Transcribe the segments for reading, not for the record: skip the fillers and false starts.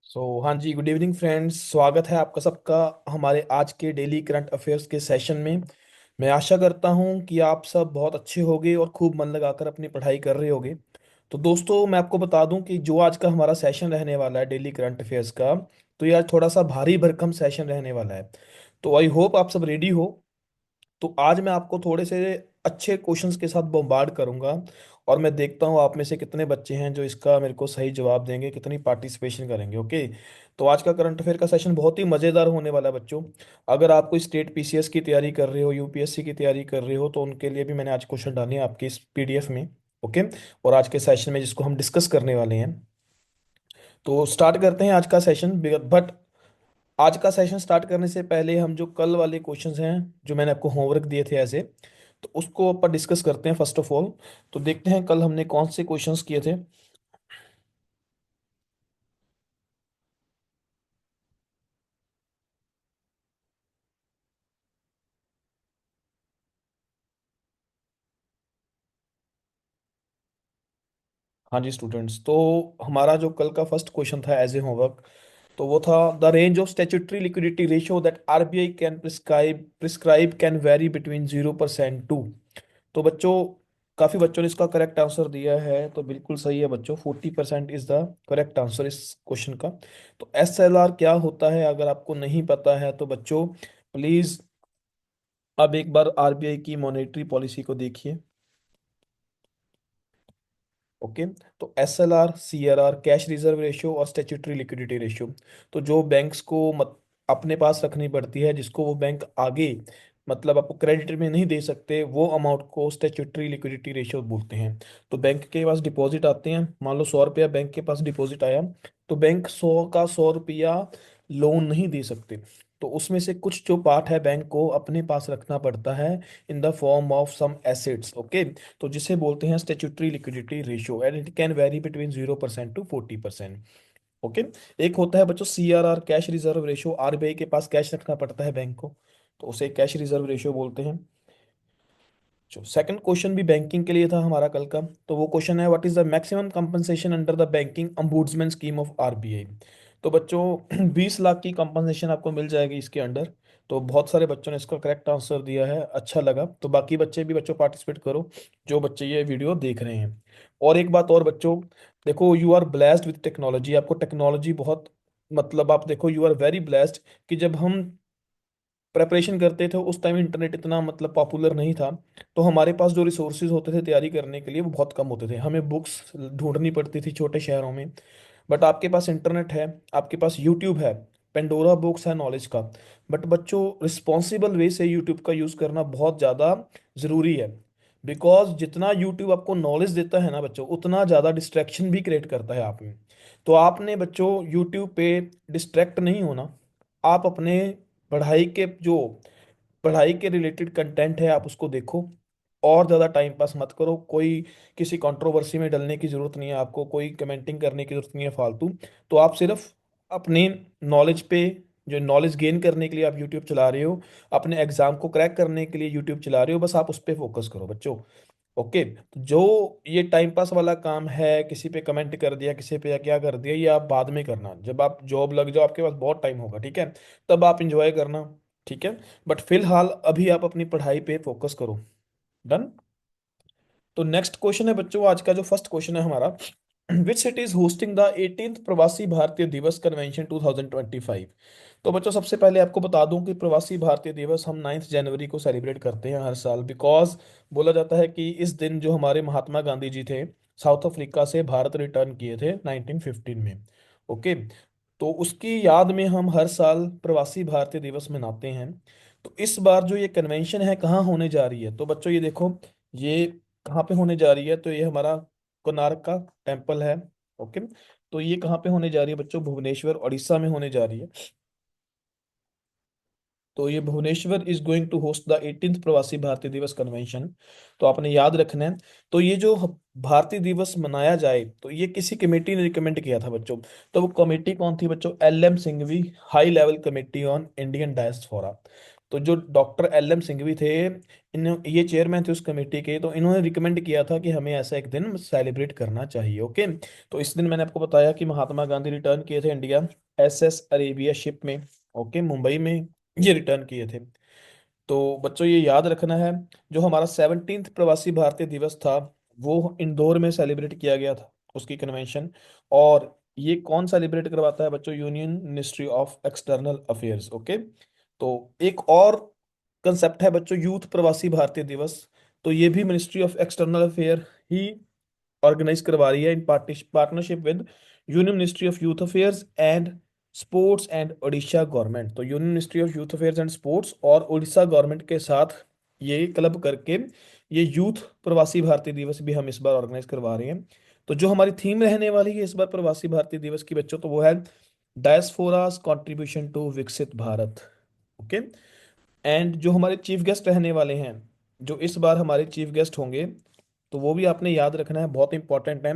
हाँ जी, good evening friends. स्वागत है आपका सबका हमारे आज के डेली करंट अफेयर्स के सेशन में। मैं आशा करता हूँ कि आप सब बहुत अच्छे होंगे और खूब मन लगाकर अपनी पढ़ाई कर रहे होंगे। तो दोस्तों, मैं आपको बता दूं कि जो आज का हमारा सेशन रहने वाला है डेली करंट अफेयर्स का, तो ये आज थोड़ा सा भारी भरकम सेशन रहने वाला है। तो आई होप आप सब रेडी हो। तो आज मैं आपको थोड़े से अच्छे क्वेश्चंस के साथ बम्बार्ड करूंगा, और मैं देखता हूँ आप में से कितने बच्चे हैं जो इसका मेरे को सही जवाब देंगे, कितनी पार्टिसिपेशन करेंगे। ओके। तो आज का करंट अफेयर का सेशन बहुत ही मज़ेदार होने वाला है बच्चों। अगर आप कोई स्टेट पीसीएस की तैयारी कर रहे हो, यूपीएससी की तैयारी कर रहे हो, तो उनके लिए भी मैंने आज क्वेश्चन डाले हैं आपके इस पीडीएफ में। ओके। और आज के सेशन में जिसको हम डिस्कस करने वाले हैं, तो स्टार्ट करते हैं आज का सेशन। बट आज का सेशन स्टार्ट करने से पहले हम जो कल वाले क्वेश्चंस हैं, जो मैंने आपको होमवर्क दिए थे ऐसे, तो उसको अपन डिस्कस करते हैं फर्स्ट ऑफ ऑल। तो देखते हैं कल हमने कौन से क्वेश्चंस किए थे। हाँ जी स्टूडेंट्स, तो हमारा जो कल का फर्स्ट क्वेश्चन था एज ए होमवर्क, तो वो था the range of statutory liquidity ratio that RBI can prescribe can vary between 0% to. तो बच्चों, काफी बच्चों ने इसका करेक्ट आंसर दिया है, तो बिल्कुल सही है बच्चों। 40% इज द करेक्ट आंसर इस क्वेश्चन का। तो एसएलआर क्या होता है, अगर आपको नहीं पता है तो बच्चों प्लीज अब एक बार आरबीआई की मॉनेटरी पॉलिसी को देखिए। ओके। तो SLR, CRR, cash reserve ratio और स्टैट्यूटरी लिक्विडिटी रेशियो, तो जो बैंक्स को अपने पास रखनी पड़ती है, जिसको वो बैंक आगे मतलब आपको क्रेडिट में नहीं दे सकते, वो अमाउंट को स्टैट्यूटरी लिक्विडिटी रेशियो बोलते हैं। तो बैंक के पास डिपॉजिट आते हैं, मान लो 100 रुपया बैंक के पास डिपॉजिट आया, तो बैंक 100 का 100 रुपया लोन नहीं दे सकते। तो उसमें से कुछ जो पार्ट है बैंक को अपने पास रखना पड़ता है in the form of some assets. Okay. तो जिसे बोलते हैं statutory liquidity ratio, and it can vary between 0% to 40%। Okay. एक होता है बच्चों CRR, cash reserve ratio. RBI के पास कैश रखना पड़ता है बैंक को, तो उसे कैश रिजर्व रेशियो बोलते हैं। जो सेकंड क्वेश्चन भी बैंकिंग के लिए था हमारा कल का, तो वो क्वेश्चन है what is the maximum compensation under the banking अम्बुड्समैन scheme of RBI. तो बच्चों 20 लाख की कंपनसेशन आपको मिल जाएगी इसके अंडर। तो बहुत सारे बच्चों ने इसका करेक्ट आंसर दिया है, अच्छा लगा। तो बाकी बच्चे भी बच्चों पार्टिसिपेट करो, जो बच्चे ये वीडियो देख रहे हैं। और एक बात और बच्चों, देखो you are blessed with technology, आपको टेक्नोलॉजी बहुत मतलब आप देखो यू आर वेरी ब्लेस्ड कि जब हम प्रेपरेशन करते थे उस टाइम इंटरनेट इतना मतलब पॉपुलर नहीं था। तो हमारे पास जो रिसोर्सेज होते थे तैयारी करने के लिए वो बहुत कम होते थे, हमें बुक्स ढूंढनी पड़ती थी छोटे शहरों में। बट आपके पास इंटरनेट है, आपके पास यूट्यूब है, पेंडोरा बुक्स है नॉलेज का। बट बच्चों रिस्पॉन्सिबल वे से यूट्यूब का यूज़ करना बहुत ज़्यादा ज़रूरी है। बिकॉज जितना यूट्यूब आपको नॉलेज देता है ना बच्चों, उतना ज़्यादा डिस्ट्रैक्शन भी क्रिएट करता है आप में। तो आपने बच्चों यूट्यूब पे डिस्ट्रैक्ट नहीं होना। आप अपने पढ़ाई के जो पढ़ाई के रिलेटेड कंटेंट है आप उसको देखो, और ज़्यादा टाइम पास मत करो। कोई किसी कंट्रोवर्सी में डलने की ज़रूरत नहीं है आपको, कोई कमेंटिंग करने की ज़रूरत नहीं है फालतू। तो आप सिर्फ अपने नॉलेज पे, जो नॉलेज गेन करने के लिए आप यूट्यूब चला रहे हो, अपने एग्जाम को क्रैक करने के लिए यूट्यूब चला रहे हो, बस आप उस पर फोकस करो बच्चों। ओके। तो जो ये टाइम पास वाला काम है, किसी पे कमेंट कर दिया, किसी पे क्या कर दिया, ये आप बाद में करना, जब आप जॉब लग जाओ, आपके पास बहुत टाइम होगा, ठीक है, तब आप इंजॉय करना। ठीक है। बट फिलहाल अभी आप अपनी पढ़ाई पे फोकस करो। डन। तो नेक्स्ट क्वेश्चन है बच्चों, आज का जो फर्स्ट क्वेश्चन है हमारा, which city is hosting the 18th Pravasi भारतीय दिवस कन्वेंशन 2025। तो बच्चों सबसे पहले आपको बता दूं कि प्रवासी भारतीय दिवस हम 9 जनवरी को सेलिब्रेट करते हैं हर साल। बिकॉज बोला जाता है कि इस दिन जो हमारे महात्मा गांधी जी थे, साउथ अफ्रीका से भारत रिटर्न किए थे 1915 में। ओके। तो उसकी याद में हम हर साल प्रवासी भारतीय दिवस मनाते हैं। तो इस बार जो ये कन्वेंशन है कहाँ होने जा रही है, तो बच्चों ये देखो, ये कहाँ पे होने जा रही है, तो ये हमारा कोणार्क का टेम्पल है। ओके। तो ये कहाँ पे होने जा रही है बच्चों, भुवनेश्वर उड़ीसा में होने जा रही है। तो ये Bhubaneswar is going to host the 18th Pravasi भारतीय दिवस कन्वेंशन। तो आपने याद रखना है। तो ये जो भारतीय दिवस मनाया जाए, तो ये किसी कमेटी ने रिकमेंड किया था बच्चों। तो वो कमेटी कौन थी बच्चों, L M Singhvi high level committee on Indian diaspora. तो जो डॉक्टर LM सिंघवी थे, इन ये चेयरमैन थे उस कमेटी के, तो इन्होंने रिकमेंड किया था कि हमें ऐसा एक दिन सेलिब्रेट करना चाहिए। ओके। तो इस दिन मैंने आपको बताया कि महात्मा गांधी रिटर्न किए थे इंडिया SS अरेबिया शिप में। ओके, मुंबई में ये रिटर्न किए थे। तो बच्चों ये याद रखना है, जो हमारा 17th प्रवासी भारतीय दिवस था वो इंदौर में सेलिब्रेट किया गया था, उसकी कन्वेंशन। और ये कौन सेलिब्रेट करवाता है बच्चों? Union ministry of external affairs. Okay. तो एक और कंसेप्ट है बच्चों, यूथ प्रवासी भारतीय दिवस। तो ये भी मिनिस्ट्री ऑफ एक्सटर्नल अफेयर ही ऑर्गेनाइज करवा रही है in partnership with union ministry of youth affairs and sports and Odisha government. तो union ministry of youth affairs and sports और उड़ीसा गवर्नमेंट के साथ ये क्लब करके ये यूथ प्रवासी भारतीय दिवस भी हम इस बार ऑर्गेनाइज करवा रहे हैं। तो जो हमारी थीम रहने वाली है इस बार प्रवासी भारतीय दिवस की बच्चों, तो वो है डायस्पोरास कंट्रीब्यूशन टू विकसित भारत। ओके। एंड जो हमारे चीफ गेस्ट रहने वाले हैं, जो इस बार हमारे चीफ गेस्ट होंगे, तो वो भी आपने याद रखना है, बहुत इंपॉर्टेंट है।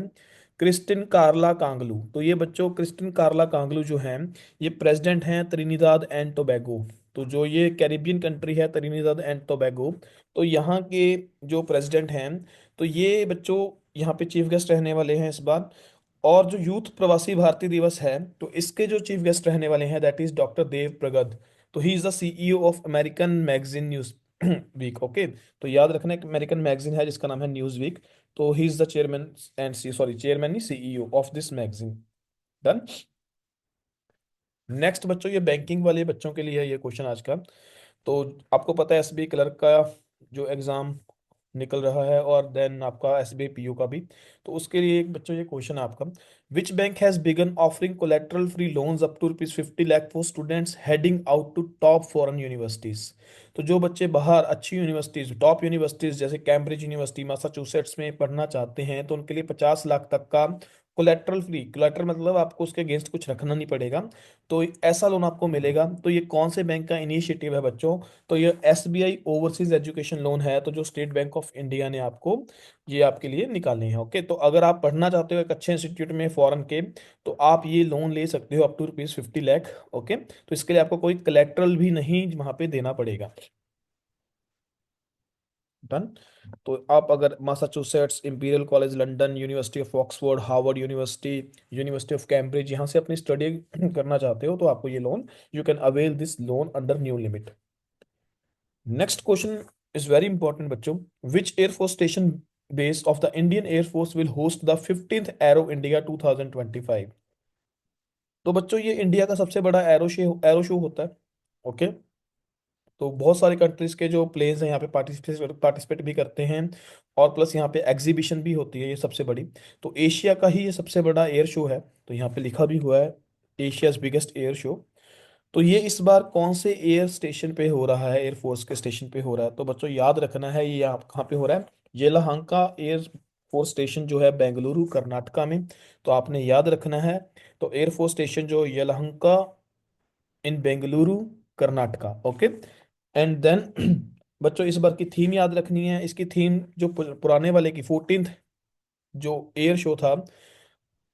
क्रिस्टिन कार्ला कांगलू। तो ये बच्चों क्रिस्टिन कार्ला कांगलू जो हैं, ये प्रेसिडेंट हैं त्रिनिदाद एंड टोबैगो। तो जो ये कैरिबियन कंट्री है त्रिनिदाद एंड टोबैगो, तो यहाँ के जो प्रेसिडेंट हैं, तो ये बच्चों यहाँ पे चीफ गेस्ट रहने वाले हैं इस बार। और जो यूथ प्रवासी भारतीय दिवस है, तो इसके जो चीफ गेस्ट रहने वाले हैं that is doctor Dev Pragad. तो he is the CEO of American magazine Newsweek. Okay. तो याद रखना एक अमेरिकन मैगजीन है जिसका नाम है न्यूज वीक। तो he is the chairman and C sorry chairman नहीं, CEO of this magazine. Done. Next बच्चों, ये बैंकिंग वाले बच्चों के लिए है ये क्वेश्चन आज का। तो आपको पता है SBI क्लर्क का जो एग्जाम निकल रहा है, और देन आपका SBI PO का भी। तो उसके लिए एक बच्चों ये क्वेश्चन है आपका, which bank has begun offering collateral free loans up to ₹50 lakh for students heading out to top foreign universities. तो जो बच्चे बाहर अच्छी यूनिवर्सिटीज, टॉप यूनिवर्सिटीज जैसे कैम्ब्रिज यूनिवर्सिटी मैसाचुसेट्स में पढ़ना चाहते हैं, तो उनके लिए 50 लाख तक का कोलेटरल फ्री, कोलेटरल मतलब आपको उसके अगेंस्ट कुछ रखना नहीं पड़ेगा, तो ऐसा लोन आपको मिलेगा। तो ये कौन से बैंक का इनिशिएटिव है बच्चों? तो ये SBI ओवरसीज एजुकेशन लोन है, तो जो स्टेट बैंक ऑफ इंडिया ने आपको ये आपके लिए निकाले हैं। ओके। तो अगर आप पढ़ना चाहते हो एक अच्छे इंस्टीट्यूट में फॉरेन के, तो आप ये लोन ले सकते हो अप टू ₹50 लाख। ओके। तो इसके लिए आपको कोई कलेक्ट्रल भी नहीं वहां पे देना पड़ेगा। डन। तो आप अगर Massachusetts, Imperial College London, University of Oxford, Harvard University, University of Cambridge यहाँ से अपनी स्टडी करना चाहते हो, तो आपको ये loan, you can avail this loan under new limit. Next question is very important बच्चों, which air force station base of the Indian Air Force will host the 15th Aero India 2025। तो बच्चों ये इंडिया का सबसे बड़ा एरो शो होता है। Okay. तो बहुत सारे कंट्रीज के जो प्लेयर्स हैं यहाँ पे पार्टिसिपेट भी करते हैं, और प्लस यहाँ पे एग्जीबिशन भी होती है ये सबसे बड़ी। तो एशिया का ही ये सबसे बड़ा एयर शो है, तो यहाँ पे लिखा भी हुआ है एशियाज बिगेस्ट एयर शो। तो ये इस बार कौन से एयर स्टेशन पे हो रहा है? एयरफोर्स के स्टेशन पे हो रहा है। तो बच्चों याद रखना है ये कहाँ पे हो रहा है। येलहंका एयर फोर्स स्टेशन जो है बेंगलुरु कर्नाटका में, तो आपने याद रखना है। तो एयरफोर्स स्टेशन जो Yelahanka in Bengaluru Karnataka. Okay. And then बच्चों इस बार की थीम याद रखनी है। इसकी थीम जो पुराने वाले की 14th जो एयर शो था,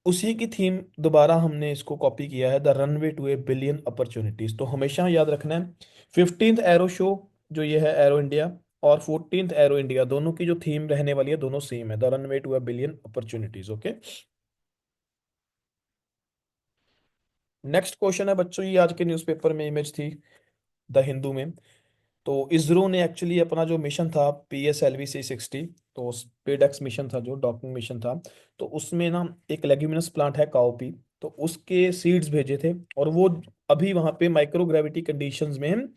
उसी की थीम दोबारा हमने इसको कॉपी किया है, the runway to a billion opportunities. तो हमेशा याद रखना है 15th एरो शो जो ये है एरो इंडिया, और 14th एरो इंडिया, दोनों की जो थीम रहने वाली है दोनों सेम है, the runway to a billion opportunities. Okay. Next question है बच्चों, ये आज के न्यूज़पेपर में इमेज थी द हिंदू में। तो इसरो ने एक्चुअली अपना जो मिशन था PSLV-C60, तो स्पेडएक्स मिशन था जो डॉकिंग मिशन था, तो उसमें ना एक लेग्यूमिनस प्लांट है काओपी, तो उसके सीड्स भेजे थे, और वो अभी वहां पे माइक्रो ग्रेविटी कंडीशंस में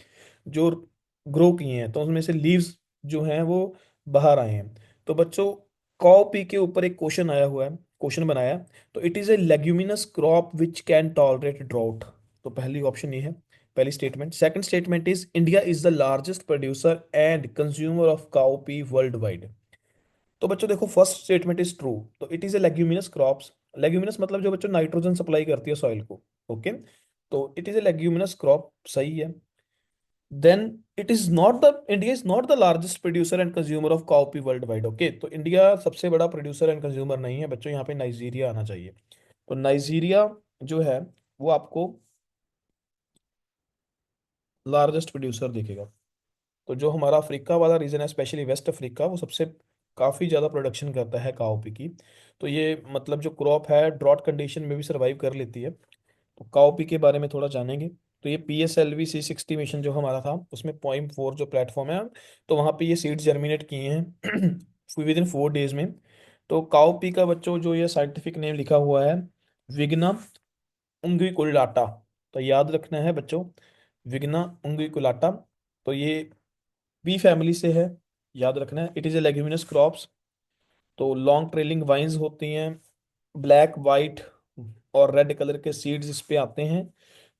जो ग्रो किए हैं, तो उसमें से लीव्स जो हैं वो बाहर आए हैं। तो बच्चों काओपी के ऊपर एक क्वेश्चन आया हुआ है, क्वेश्चन बनाया। तो it is a leguminous crop which can tolerate drought. तो पहली ऑप्शन ये है, पहली statement. Second statement is India is the largest producer and consumer of cowpea world wide. तो बच्चों देखो फर्स्ट स्टेटमेंट इज ट्रू, तो it is a leguminous crops. Leguminous मतलब जो बच्चों नाइट्रोजन सप्लाई करती है सॉइल को। ओके। तो it is a leguminous crop, सही है। Then it is not the India is not the largest producer and consumer of cowpea world wide. Okay. तो इंडिया सबसे बड़ा प्रोड्यूसर एंड कंज्यूमर नहीं है बच्चों, यहाँ पे नाइजीरिया आना चाहिए। तो नाइजीरिया जो है वो आपको लार्जेस्ट प्रोड्यूसर दिखेगा। तो जो हमारा अफ्रीका वाला रीजन है, स्पेशली वेस्ट अफ्रीका, वो सबसे काफ़ी ज़्यादा प्रोडक्शन करता है काओपी की। तो ये मतलब जो क्रॉप है ड्रॉट कंडीशन में भी सर्वाइव कर लेती है। तो काओपी के बारे में थोड़ा जानेंगे। तो ये PSLV-C60 मिशन जो हमारा था, उसमें पॉइंट 4 जो प्लेटफॉर्म है, तो वहाँ पे ये सीड्स जर्मिनेट किए हैं विद इन 4 डेज में। तो काओपी का बच्चों जो ये साइंटिफिक नेम लिखा हुआ है, विग्ना उंगुइकुलाटा। तो याद रखना है बच्चों, विग्ना उंगुइकुलाटा। तो ये बी फैमिली से है, याद रखना है। It is a leguminous crops. तो लॉन्ग ट्रेलिंग वाइन्स होती हैं, ब्लैक वाइट और रेड कलर के सीड्स इस पे आते हैं।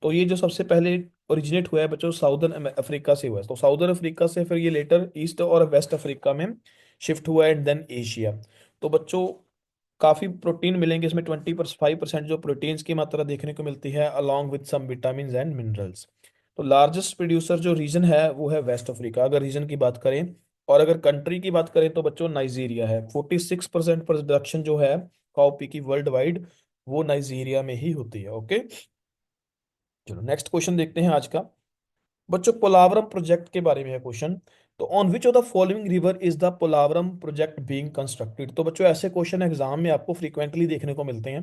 तो ये जो सबसे पहले ओरिजिनेट हुआ है बच्चों, साउदर्न अफ्रीका से हुआ है। तो साउदर्न अफ्रीका से फिर ये लेटर ईस्ट और वेस्ट अफ्रीका में शिफ्ट हुआ है, एंड देन एशिया। तो बच्चों काफ़ी प्रोटीन मिलेंगे इसमें, 25% जो प्रोटीन्स की मात्रा देखने को मिलती है, along with some vitamin and minerals. तो लार्जेस्ट प्रोड्यूसर जो रीजन है वो है वेस्ट अफ्रीका, अगर रीजन की बात करें। और अगर कंट्री की बात करें तो बच्चों नाइजीरिया है। 46% प्रोडक्शन जो है कॉफी की वर्ल्ड वाइड, वो नाइजीरिया में ही होती है। ओके, चलो नेक्स्ट क्वेश्चन देखते हैं आज का। बच्चों पोलावरम प्रोजेक्ट के बारे में है क्वेश्चन। तो on which of the following river is the Polavaram project being constructed. तो बच्चों ऐसे क्वेश्चन एग्जाम में आपको फ्रीक्वेंटली देखने को मिलते हैं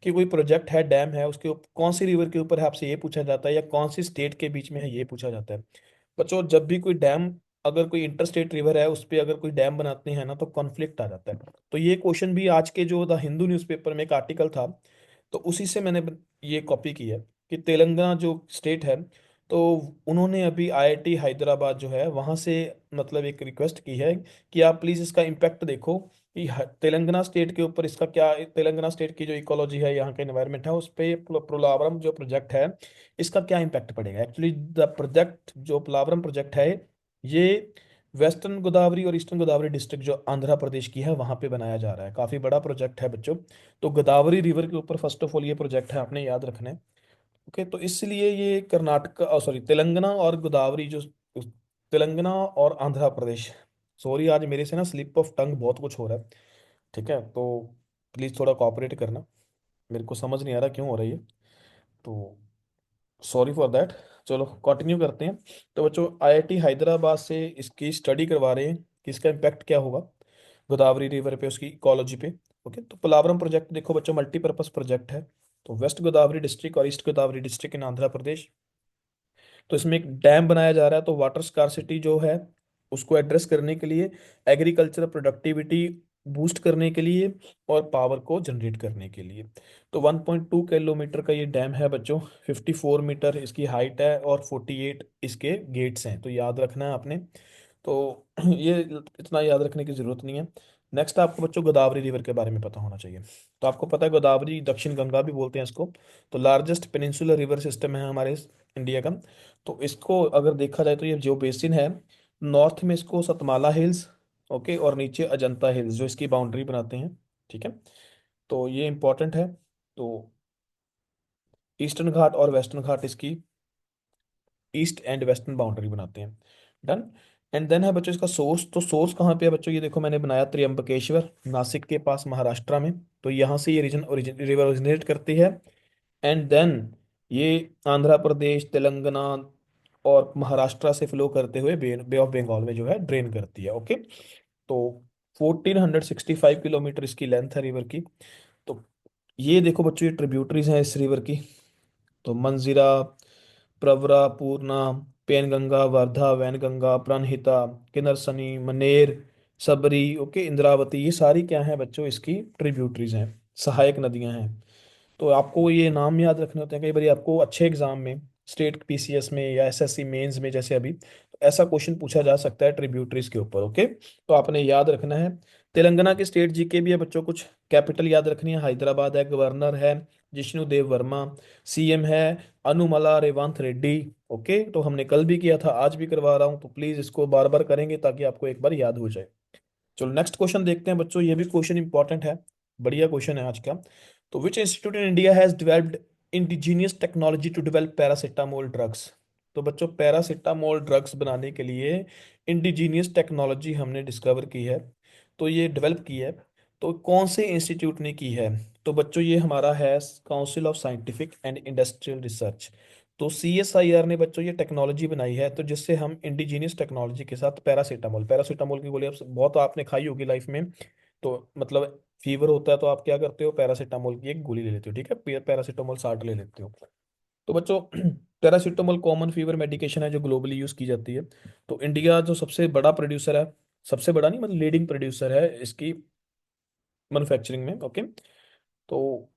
कि कोई प्रोजेक्ट है, डैम है, उसके कौन सी रिवर के ऊपर है, आपसे ये पूछा जाता है, या कौन सी स्टेट के बीच में है, ये पूछा जाता है। बच्चों जब भी कोई डैम, अगर कोई इंटरस्टेट रिवर है उस पर अगर कोई डैम बनाते हैं ना, तो कॉन्फ्लिक्ट आ जाता है। तो ये क्वेश्चन भी आज के जो द हिंदू न्यूज़पेपर में एक आर्टिकल था, तो उसी से मैंने ये कॉपी की है। कि तेलंगाना जो स्टेट है, तो उन्होंने अभी IIT हैदराबाद जो है वहाँ से मतलब एक रिक्वेस्ट की है कि आप प्लीज़ इसका इम्पैक्ट देखो कि तेलंगाना स्टेट के ऊपर इसका क्या, तेलंगाना स्टेट की जो इकोलॉजी है, यहाँ का एनवायरनमेंट है, उस पे पोलावरम जो प्रोजेक्ट है इसका क्या इम्पैक्ट पड़ेगा। एक्चुअली द प्रोजेक्ट जो पोलावरम प्रोजेक्ट है, ये वेस्टर्न गोदावरी और ईस्टर्न गोदावरी डिस्ट्रिक्ट जो आंध्र प्रदेश की है वहाँ पे बनाया जा रहा है। काफ़ी बड़ा प्रोजेक्ट है बच्चों। तो गोदावरी रिवर के ऊपर फर्स्ट ऑफ ऑल ये प्रोजेक्ट है, आपने याद रखना है। ओके, तो इसलिए ये कर्नाटक, सॉरी, तेलंगाना और गोदावरी जो, तेलंगाना और आंध्र प्रदेश, सॉरी आज मेरे से ना स्लिप ऑफ टंग बहुत कुछ हो रहा है। ठीक है, तो प्लीज़ थोड़ा कोऑपरेट करना, मेरे को समझ नहीं आ रहा क्यों हो रही है। तो सॉरी फॉर दैट। चलो कंटिन्यू करते हैं। तो बच्चों IIT हैदराबाद से इसकी स्टडी करवा रहे हैं कि इसका इम्पैक्ट क्या होगा गोदावरी रिवर पे, उसकी इकोलॉजी पे। ओके, तो पोलावरम प्रोजेक्ट देखो बच्चों, मल्टीपर्पज प्रोजेक्ट है। तो वेस्ट गोदावरी डिस्ट्रिक्ट और east Godavari district in Andhra Pradesh, तो इसमें एक डैम बनाया जा रहा है। तो वाटर स्कार्सिटी जो है उसको एड्रेस करने के लिए, एग्रीकल्चर प्रोडक्टिविटी बूस्ट करने के लिए, और पावर को जनरेट करने के लिए। तो 1.2 किलोमीटर का ये डैम है बच्चों, 54 मीटर इसकी हाइट है, और 48 इसके गेट्स हैं। तो याद रखना है आपने। तो ये इतना याद रखने की जरूरत नहीं है। नेक्स्ट आपको बच्चों गोदावरी रिवर के बारे में पता होना चाहिए। तो आपको पता है गोदावरी, दक्षिण गंगा भी बोलते हैं इसको। तो लार्जेस्ट पेनिनसुलर रिवर सिस्टम है हमारे इंडिया का। तो इसको अगर देखा जाए तो ये जो बेसिन है, नॉर्थ में इसको सतमाला हिल्स, ओके, और नीचे अजंता हिल्स जो इसकी बाउंड्री बनाते हैं। ठीक है, तो ये इंपॉर्टेंट है। तो ईस्टर्न घाट और वेस्टर्न घाट इसकी ईस्ट एंड वेस्टर्न बाउंड्री बनाते हैं। डन। एंड देन है बच्चों इसका सोर्स। तो सोर्स कहाँ पे है बच्चों, ये देखो मैंने बनाया त्र्यंबकेश्वर, नासिक के पास, महाराष्ट्र में। तो यहाँ से ये रिवर ओरिजिनेट करती है। एंड देन ये आंध्र प्रदेश, तेलंगाना और महाराष्ट्र से फ्लो करते हुए बे ऑफ बंगाल में जो है ड्रेन करती है। ओके, तो 1465 किलोमीटर इसकी लेंथ है रिवर की। तो ये देखो बच्चों, ये ट्रिब्यूटरीज हैं इस रिवर की। तो मंजीरा, प्रवरा, पूर्णा, पेनगंगा, वर्धा, वैनगंगा, प्रणहिता, किन्नरसनी, मनेर, सबरी, ओके, इंद्रावती, ये सारी क्या है बच्चों, इसकी ट्रिब्यूटरीज हैं, सहायक नदियां हैं। तो आपको ये नाम याद रखने होते हैं। कई बार आपको अच्छे एग्जाम में, स्टेट PCS में या SSC मेंस में जैसे अभी, तो ऐसा क्वेश्चन पूछा जा सकता है ट्रिब्यूटरीज के ऊपर। ओके, तो आपने याद रखना है। तेलंगाना के स्टेट GK भी है बच्चों कुछ। कैपिटल याद रखनी है, हैदराबाद है। गवर्नर है जिष्णु देव वर्मा। CM है अनुमला रेवंत रेड्डी। ओके, तो हमने कल भी किया था, आज भी करवा रहा हूँ, तो प्लीज इसको बार बार करेंगे ताकि आपको एक बार याद हो जाए। चलो नेक्स्ट क्वेश्चन देखते हैं बच्चों, ये भी क्वेश्चन इंपॉर्टेंट है, बढ़िया क्वेश्चन है आज का। तो which institute in India has developed indigenous technology to develop paracetamol drugs. तो बच्चों पैरासिटामोल ड्रग्स बनाने के लिए इंडिजीनियस टेक्नोलॉजी हमने डिस्कवर की है, तो ये डेवलप की है। तो कौन से इंस्टीट्यूट ने की है। तो बच्चों ये हमारा है council of scientific and industrial research. तो CSIR ने बच्चों ये टेक्नोलॉजी बनाई है, तो जिससे हम इंडिजीनियस टेक्नोलॉजी के साथ पैरासीटामोल पैरासीटामोल की गोली आप बहुत आपने खाई होगी लाइफ में। तो मतलब फीवर होता है तो आप क्या करते हो, पैरासीटामोल की एक गोली ले लेते हो, ठीक है, पैरासीटामोल 60 ले लेते हो। तो बच्चों पैरासीटामोल कॉमन फीवर मेडिकेशन है जो ग्लोबली यूज की जाती है। तो इंडिया जो सबसे बड़ा प्रोड्यूसर है, सबसे बड़ा नहीं मतलब लीडिंग प्रोड्यूसर है इसकी मैन्युफैक्चरिंग में। ओके। तो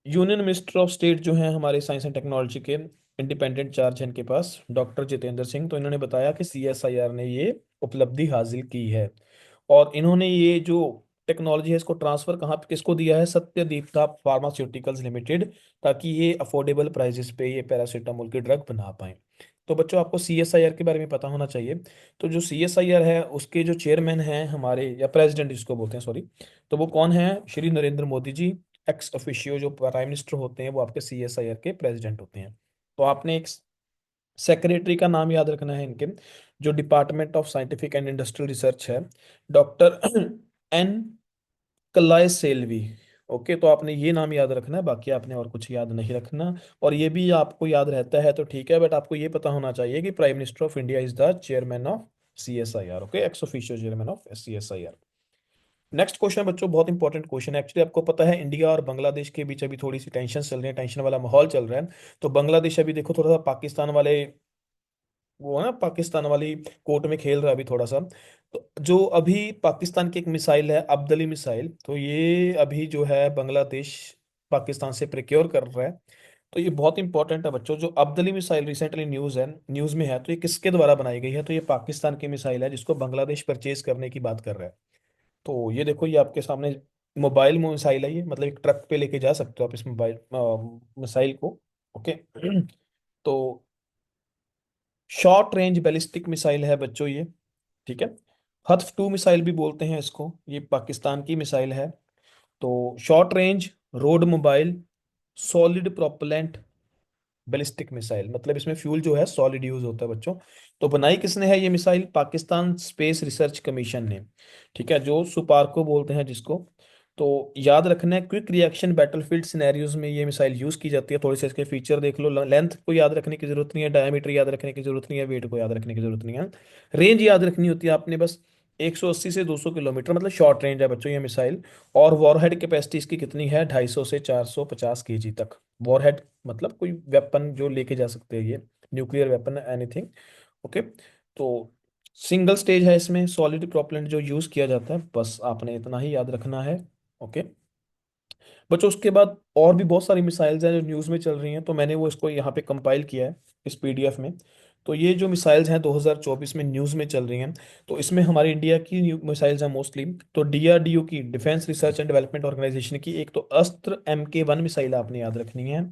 यूनियन मिनिस्टर ऑफ स्टेट जो हैं हमारे साइंस एंड टेक्नोलॉजी के इंडिपेंडेंट चार्ज हैं इनके पास, डॉक्टर जितेंद्र सिंह, तो इन्होंने बताया कि CSIR ने ये उपलब्धि हासिल की है। और इन्होंने ये जो टेक्नोलॉजी है इसको ट्रांसफर कहाँ पे किसको दिया है, सत्यदीप्ता फार्मास्यूटिकल्स लिमिटेड, ताकि ये अफोर्डेबल प्राइसेस पे ये पैरासीटामोल की ड्रग बना पाए। तो बच्चों आपको CSIR के बारे में पता होना चाहिए। तो जो CSIR है उसके जो चेयरमैन हैं हमारे, या प्रेसिडेंट जिसको बोलते हैं, सॉरी, तो वो कौन है, श्री नरेंद्र मोदी जी। एक्स ऑफिशियो जो प्राइम मिनिस्टर होते हैं वो आपके CSIR के प्रेसिडेंट होते हैं। तो आपने एक सेक्रेटरी का नाम याद रखना है इनके, जो department of scientific and industrial research है, डॉक्टर एन कल्लाय सेल्वी। ओके, तो आपने ये नाम याद रखना है, बाकी आपने और कुछ याद नहीं रखना। और ये भी आपको याद रहता है तो ठीक है, बट आपको ये पता होना चाहिए कि prime minister of India is the chairman of CSIR। Okay, ex officio chairman of CSIR। Next question बच्चों बहुत इंपॉर्टेंट क्वेश्चन है। एक्चुअली आपको पता है इंडिया और बांग्लादेश के बीच अभी थोड़ी सी टेंशन चल रही है, टेंशन वाला माहौल चल रहा है। तो बांग्लादेश अभी देखो थोड़ा सा पाकिस्तान वाले, वो है ना, पाकिस्तान वाली कोर्ट में खेल रहा है अभी थोड़ा सा। तो जो अभी पाकिस्तान की एक मिसाइल है अब्दली मिसाइल, तो ये अभी जो है बांग्लादेश पाकिस्तान से प्रिक्योर कर रहा है। तो ये बहुत इंपॉर्टेंट है बच्चों, जो अब्दली मिसाइल रिसेंटली न्यूज में है, तो ये किसके द्वारा बनाई गई है, तो ये पाकिस्तान की मिसाइल है जिसको बांग्लादेश परचेज करने की बात कर रहा है। तो ये देखो ये आपके सामने मोबाइल मिसाइल है, ये मतलब एक ट्रक पे लेके जा सकते हो आप इस मोबाइल मिसाइल को। ओके। तो शॉर्ट रेंज बैलिस्टिक मिसाइल है बच्चों ये, ठीक है। हथफ 2 मिसाइल भी बोलते हैं इसको, ये पाकिस्तान की मिसाइल है। तो short range road mobile solid propellant ballistic missile, मतलब इसमें फ्यूल जो है सॉलिड यूज होता है बच्चों। तो बनाई किसने है ये missile, Pakistan space research commission ने, ठीक है, जो सुपार्को बोलते हैं जिसको। तो याद रखना है क्विक रिएक्शन बैटलफील्ड सिनेरियोज में ये मिसाइल यूज की जाती है। थोड़े से इसके फीचर देख लो, लेंथ को याद रखने की जरूरत नहीं है, डायमीटर याद रखने की जरूरत नहीं है, वेट को याद रखने की जरूरत नहीं है। रेंज याद रखनी होती है आपने बस, 180 से 200 किलोमीटर, मतलब शॉर्ट रेंज है बच्चों ये मिसाइल। और वॉरहेड कैपेसिटी इसकी कितनी है, 250 से 450 केजी तक। वॉरहेड मतलब कोई वेपन जो लेके जा सकते हैं ये, न्यूक्लियर वेपन एनीथिंग। ओके। तो सिंगल स्टेज है इसमें, सॉलिड प्रोपेलेंट जो यूज किया जाता है, बस आपने इतना ही याद रखना है। ओके बच्चों, उसके बाद और भी बहुत सारी मिसाइल्स हैं जो न्यूज़ में चल रही हैं, तो मैंने वो इसको यहाँ पे कंपाइल किया है इस PDF में। तो ये जो मिसाइल्स हैं 2024 में न्यूज़ में चल रही हैं, तो इसमें हमारी इंडिया की मिसाइल्स हैं मोस्टली। तो DRDO की, defence research and development organisation की, एक तो अस्त्र MK1 मिसाइल आपने याद रखनी है।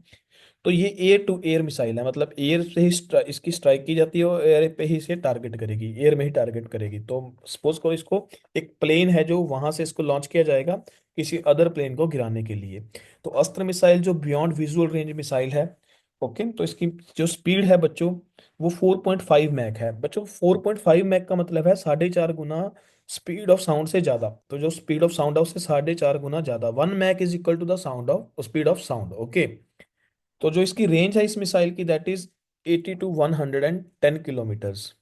तो ये एयर टू एयर मिसाइल है, मतलब एयर से ही इसकी स्ट्राइक की जाती है और एयर पे ही से टारगेट करेगी, एयर में ही टारगेट करेगी। तो सपोज करो इसको, एक प्लेन है जो वहां से इसको लॉन्च किया जाएगा किसी अदर प्लेन को गिराने के लिए। तो अस्त्र मिसाइल जो बियॉन्ड विजुअल रेंज मिसाइल है। ओके, तो इसकी जो स्पीड है बच्चों वो 4.5 मैक है बच्चों। 4.5 मैक का मतलब है 4.5 गुना स्पीड ऑफ साउंड से ज्यादा। तो जो स्पीड ऑफ साउंड है उससे 4.5 गुना ज्यादा, 1 Mach is equal to the sound of speed of sound. Okay. तो जो इसकी रेंज है इस मिसाइल की, that is 80 to 110 kilometres.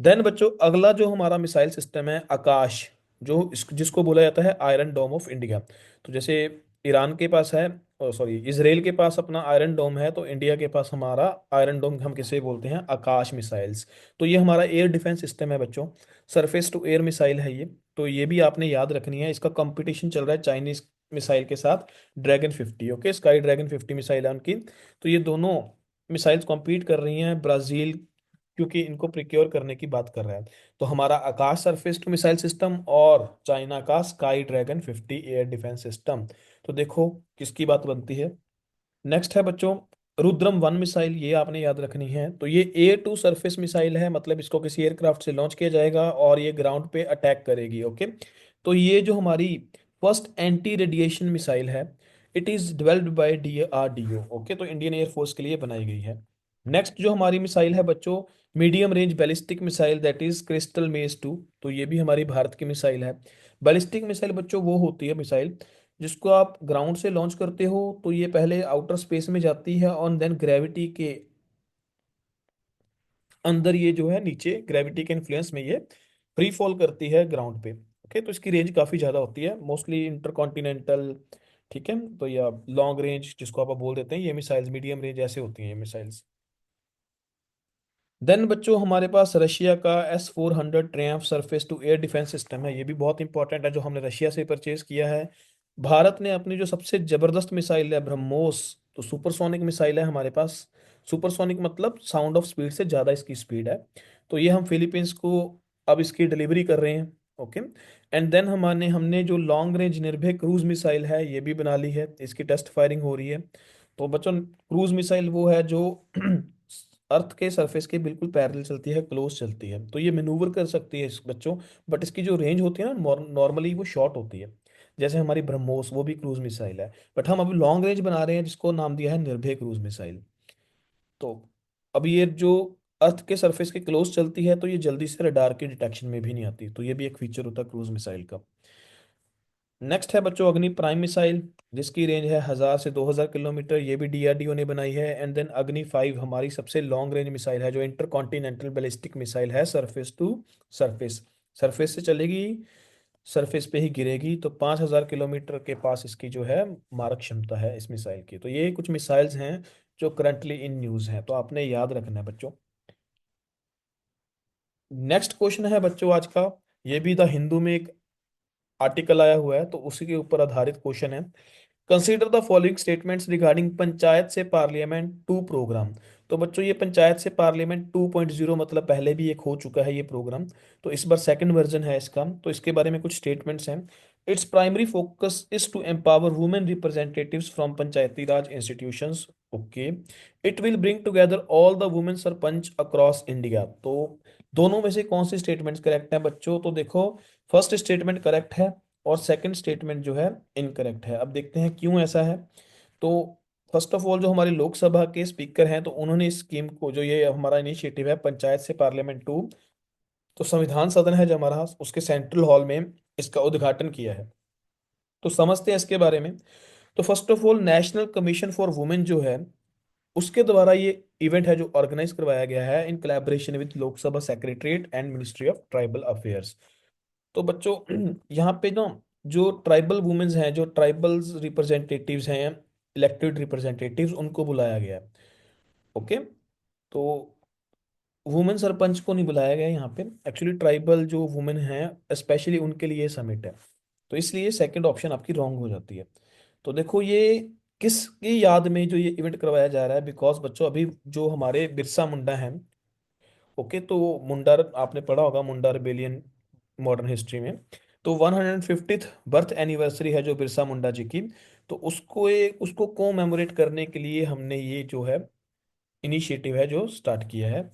Then बच्चों अगला जो हमारा मिसाइल सिस्टम है आकाश, जो जिसको बोला जाता है आयरन डोम ऑफ इंडिया। तो जैसे ईरान के पास है, सॉरी इसराइल के पास अपना आयरन डोम है, तो इंडिया के पास हमारा आयरन डोम हम किसे बोलते हैं, आकाश मिसाइल्स। तो ये हमारा एयर डिफेंस सिस्टम है बच्चों, सरफेस टू एयर मिसाइल है ये। तो ये भी आपने याद रखनी है, इसका कंपटीशन चल रहा है चाइनीज मिसाइल के साथ, dragon 50। Okay, sky dragon 50 missile है उनकी। तो ये दोनों मिसाइल्स कॉम्पीट कर रही हैं, ब्राजील क्योंकि इनको प्रिक्योर करने की बात कर रहा है। तो हमारा आकाश सरफेस टू मिसाइल सिस्टम और चाइना का sky dragon 50 air defence system. तो देखो किसकी बात बनती है। नेक्स्ट है बच्चों रुद्रम 1 मिसाइल, ये आपने याद रखनी है। तो ये एयर टू सरफेस मिसाइल है, मतलब इसको किसी एयरक्राफ्ट से लॉन्च किया जाएगा और ये ग्राउंड पे अटैक करेगी। ओके। तो ये जो हमारी फर्स्ट एंटी रेडिएशन मिसाइल है, it is developed by DRDO। Okay, तो इंडियन एयरफोर्स के लिए बनाई गई है। नेक्स्ट जो हमारी मिसाइल है बच्चों, medium range ballistic missile, that is crystal मेज 2। तो ये भी हमारी भारत की मिसाइल है। बैलिस्टिक मिसाइल बच्चों वो होती है मिसाइल जिसको आप ग्राउंड से लॉन्च करते हो तो ये पहले आउटर स्पेस में जाती है और देन ग्रेविटी के अंदर ये जो है नीचे ग्रेविटी के इन्फ्लुएंस में ये फ्री फॉल करती है ग्राउंड पे। ओके, तो इसकी रेंज काफ़ी ज़्यादा होती है, मोस्टली इंटरकॉन्टिनेंटल, ठीक है, तो या लॉन्ग रेंज जिसको आप बोल देते हैं ये मिसाइल्स, मीडियम रेंज ऐसे होती हैं ये मिसाइल्स। देन बच्चों हमारे पास रशिया का S-400 triumph surface to air defence system है, ये भी बहुत इंपॉर्टेंट है जो हमने रशिया से परचेज किया है। भारत ने अपनी जो सबसे जबरदस्त मिसाइल है ब्रह्मोस, तो सुपरसोनिक मिसाइल है हमारे पास। सुपरसोनिक मतलब साउंड ऑफ स्पीड से ज़्यादा इसकी स्पीड है। तो ये हम फिलीपींस को अब इसकी डिलीवरी कर रहे हैं। ओके, एंड देन हमने हमने जो लॉन्ग रेंज निर्भय क्रूज मिसाइल है ये भी बना ली है, इसकी टेस्ट फायरिंग हो रही है। तो बच्चों क्रूज मिसाइल वो है जो अर्थ के सरफेस के बिल्कुल पैरेलल चलती है, क्लोज चलती है, तो ये मैनूवर कर सकती है इस बच्चों। बट इसकी जो रेंज होती है ना नॉर्मली वो शॉर्ट होती है, जैसे हमारी ब्रह्मोस वो भी क्रूज मिसाइल है। बट हम अभी लॉन्ग रेंज बना रहे हैं जिसको नाम दिया है निर्भय क्रूज मिसाइल। तो अभी ये जो अर्थ के सरफेस के क्लोज चलती है तो ये जल्दी से रडार के डिटेक्शन में भी नहीं आती, तो ये भी एक फीचर होता है क्रूज मिसाइल का। नेक्स्ट है बच्चों अग्नि प्राइम मिसाइल, जिसकी रेंज है 1000 से 2000 किलोमीटर, ये भी डीआरडीओ ने बनाई है। एंड देन अग्नि 5 हमारी सबसे लॉन्ग रेंज मिसाइल है जो इंटर कॉन्टिनेंटल बैलिस्टिक मिसाइल है, सरफेस टू सरफेस, सरफेस से चलेगी, सरफेस पे ही गिरेगी, तो 5000 किलोमीटर के पास इसकी जो है मारक क्षमता है इस मिसाइल की। तो ये कुछ मिसाइल्स हैं जो करंटली इन न्यूज़ हैं, तो आपने याद रखना है बच्चों। नेक्स्ट क्वेश्चन है बच्चों आज का, ये भी द हिंदू में एक आर्टिकल आया हुआ है तो उसी के ऊपर आधारित क्वेश्चन है। Consider the following statements regarding panchayat से पार्लियामेंट 2 प्रोग्राम। तो बच्चों ये पंचायत से पार्लियामेंट 2.0 मतलब पहले भी एक हो चुका है ये प्रोग्राम, तो इस बार सेकंड वर्जन है इसका। तो इसके बारे में कुछ स्टेटमेंट्स हैं। Its primary focus is to empower women representatives from Panchayati Raj institutions. Okay, it will bring together all the women sarpanch across India. तो दोनों में से कौन सी स्टेटमेंट्स करेक्ट है बच्चों? तो देखो, फर्स्ट स्टेटमेंट करेक्ट है और सेकंड स्टेटमेंट जो है इनकरेक्ट है। अब देखते हैं क्यों ऐसा है। तो फर्स्ट ऑफ ऑल जो हमारे लोकसभा के स्पीकर हैं तो उन्होंने इस स्कीम को, जो ये हमारा इनिशिएटिव है पंचायत से पार्लियामेंट 2, तो संविधान सदन है जो हमारा उसके सेंट्रल हॉल में इसका उद्घाटन किया है। तो समझते हैं इसके बारे में। तो first of all national commission for women जो है उसके द्वारा ये इवेंट है जो ऑर्गेनाइज करवाया गया है in collaboration with Lok Sabha secretariat and ministry of tribal affairs. तो बच्चों यहाँ पे ना जो ट्राइबल वुमेन्स हैं, जो ट्राइबल्स रिप्रेजेंटेटिव्स हैं, इलेक्टेड रिप्रेजेंटेटिव्स, उनको बुलाया गया है। ओके, तो वुमेन सरपंच को नहीं बुलाया गया यहाँ पे, एक्चुअली ट्राइबल जो वुमेन हैं स्पेशली उनके लिए समिट है। तो इसलिए सेकंड ऑप्शन आपकी रॉन्ग हो जाती है। तो देखो ये किसकी याद में जो ये इवेंट करवाया जा रहा है, बिकॉज बच्चों अभी जो हमारे बिरसा मुंडा हैं, ओके, तो मुंडा आपने पढ़ा होगा, मुंडा रिबेलियन मॉडर्न हिस्ट्री में। तो 150th बर्थ एनिवर्सरी है जो बिरसा मुंडा जी की। तो उसको कोमेमोरेट करने के लिए हमने ये जो है इनिशिएटिव है जो स्टार्ट किया है।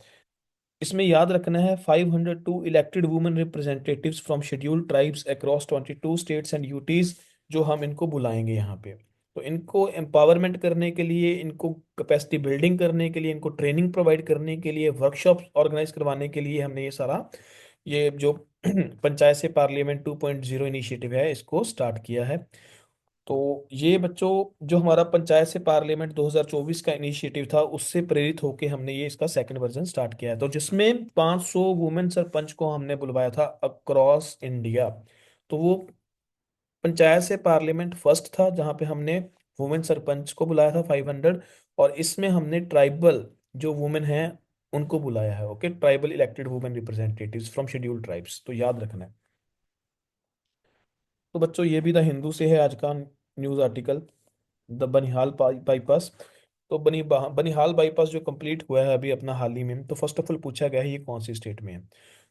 इसमें याद रखना है 502 elected women representatives from scheduled tribes across 22 states and UTs जो हम इनको बुलाएंगे यहाँ पे। तो इनको एम्पावरमेंट करने के लिए, इनको कैपेसिटी बिल्डिंग करने के लिए, इनको ट्रेनिंग प्रोवाइड करने के लिए, वर्कशॉप ऑर्गेनाइज करवाने के लिए हमने ये सारा ये जो पंचायत से पार्लियामेंट 2.0 इनिशिएटिव है इसको स्टार्ट किया है। तो ये बच्चों जो हमारा पंचायत से पार्लियामेंट 2024 का इनिशिएटिव था उससे प्रेरित होकर हमने ये इसका सेकंड वर्जन स्टार्ट किया है, तो जिसमें 500 वुमेन सरपंच को हमने बुलवाया था अक्रॉस इंडिया। तो वो पंचायत से पार्लियामेंट फर्स्ट था जहाँ पे हमने वुमेन सरपंच को बुलाया था 500, और इसमें हमने ट्राइबल जो वुमेन हैं उनको बुलाया है। Okay, tribal elected women representatives from scheduled tribes, तो याद रखना है। तो बच्चों ये भी द हिंदू से है आज का news article, the Banihal bypass. तो बनिहाल बाईपास जो कंप्लीट हुआ है अभी अपना हाल ही में, तो फर्स्ट ऑफ ऑल पूछा गया है ये कौन सी स्टेट में है।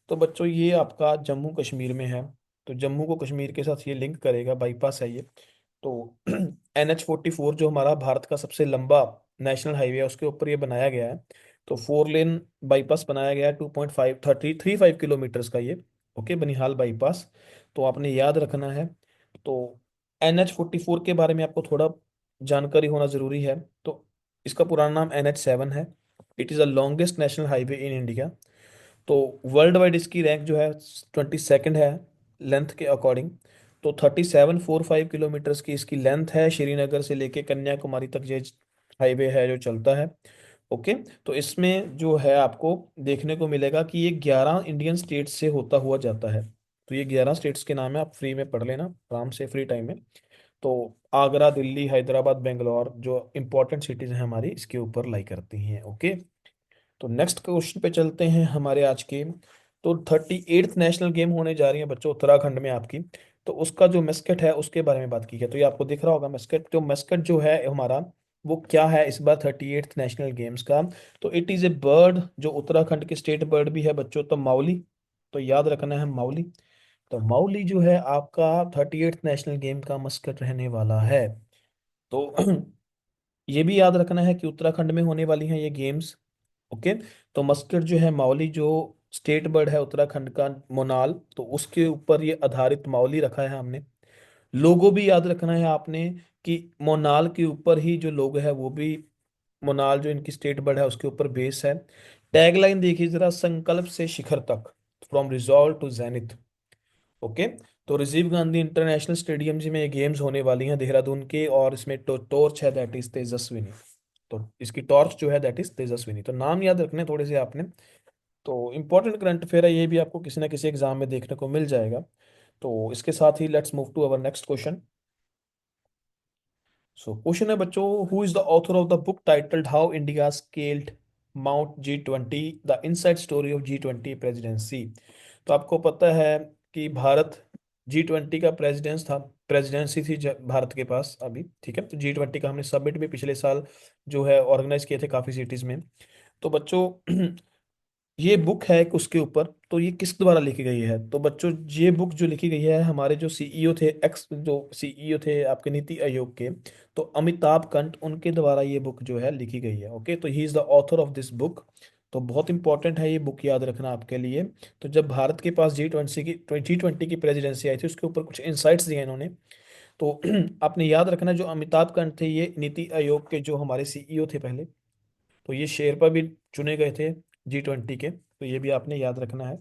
तो बच्चों ये आपका जम्मू कश्मीर में है। तो जम्मू को कश्मीर के साथ ये लिंक करेगा, बाईपास है ये। तो NH-44 जो हमारा भारत का सबसे लंबा नेशनल हाईवे है उसके ऊपर ये बनाया गया है। तो 4 लेन बाईपास बनाया गया है, 2.5 किलोमीटर्स का ये। ओके, बनिहाल बाईपास, तो आपने याद रखना है। तो NH-44 के बारे में आपको थोड़ा जानकारी होना जरूरी है। तो इसका पुराना नाम NH-7 है। It is the longest national highway in India. तो वर्ल्ड वाइड इसकी रैंक जो है 22nd है लेंथ के अकॉर्डिंग। तो 3745 किलोमीटर्स की इसकी लेंथ है, श्रीनगर से लेके कन्याकुमारी तक ये हाईवे है जो चलता है। ओके। तो इसमें जो है आपको देखने को मिलेगा कि ये 11 इंडियन स्टेट से होता हुआ जाता है। तो ये 11 स्टेट्स के नाम है, आप फ्री में पढ़ लेना आराम से फ्री टाइम में। तो आगरा, दिल्ली, हैदराबाद, बेंगलोर जो इंपॉर्टेंट सिटीज हैं हमारी इसके ऊपर लाई करती हैं। ओके। तो नेक्स्ट क्वेश्चन पे चलते हैं हमारे आज के। तो 38th नेशनल गेम होने जा रही है बच्चों उत्तराखंड में आपकी। तो उसका जो मस्कट है उसके बारे में बात की है, तो ये आपको दिख रहा होगा मस्कट। जो मस्कट जो है हमारा वो क्या है इस बार 38th नेशनल गेम्स का। तो इट इज ए बर्ड, जो उत्तराखंड की स्टेट बर्ड भी है बच्चों, तो माउली। तो याद रखना है माउली। तो माउली जो है आपका 38th नेशनल गेम का मस्कट रहने वाला है। तो ये भी याद रखना है कि उत्तराखंड में होने वाली हैं ये गेम्स। ओके। तो मस्कट जो है माउली, जो स्टेट बर्ड है उत्तराखंड का मोनाल, तो उसके ऊपर ये आधारित माउली रखा है हमने। लोगो भी याद रखना है आपने कि मोनाल के ऊपर ही जो लोगो है वो भी मोनाल जो इनकी स्टेट बर्ड है उसके ऊपर बेस है। टैगलाइन देखिए जरा, संकल्प से शिखर तक, from resolve to zenith. Okay. तो राजीव गांधी इंटरनेशनल स्टेडियम जी में ये गेम्स होने वाली हैं देहरादून के, और इसमें टॉर्च है दैट इज तेजस्विनी। तो इसकी टॉर्च जो है दैट इज तेजस्विनी। तो नाम याद रखने थोड़े से आपने। तो इंपॉर्टेंट करंट अफेयर है, ये भी आपको किसी ना किसी एग्जाम में देखने को मिल जाएगा। तो इसके साथ ही let's move to our next question. So question है बच्चों, who is the author of the book titled how India scaled Mount G20, the inside story of G20 presidency. तो आपको पता है कि भारत G20 का प्रेसिडेंस था, प्रेसिडेंसी थी भारत के पास अभी। ठीक है। तो G20 का हमने समिट भी पिछले साल जो है ऑर्गेनाइज किए थे काफी सिटीज में। तो बच्चों ये बुक है एक उसके ऊपर, तो ये किस द्वारा लिखी गई है। तो बच्चों ये बुक जो लिखी गई है, हमारे जो सीईओ थे, एक्स जो सीईओ थे आपके नीति आयोग के, तो अमिताभ कंठ, उनके द्वारा ये बुक जो है लिखी गई है। ओके। तो he is the author of this book. तो बहुत इंपॉर्टेंट है ये बुक याद रखना आपके लिए। तो जब भारत के पास G20 की प्रेसिडेंसी आई थी उसके ऊपर कुछ इंसाइट्स दिए इन्होंने। तो आपने याद रखना जो अमिताभ कंठ थे ये नीति आयोग के जो हमारे सीईओ थे पहले। तो ये शेरपा भी चुने गए थे G20 के, तो ये भी आपने याद रखना है।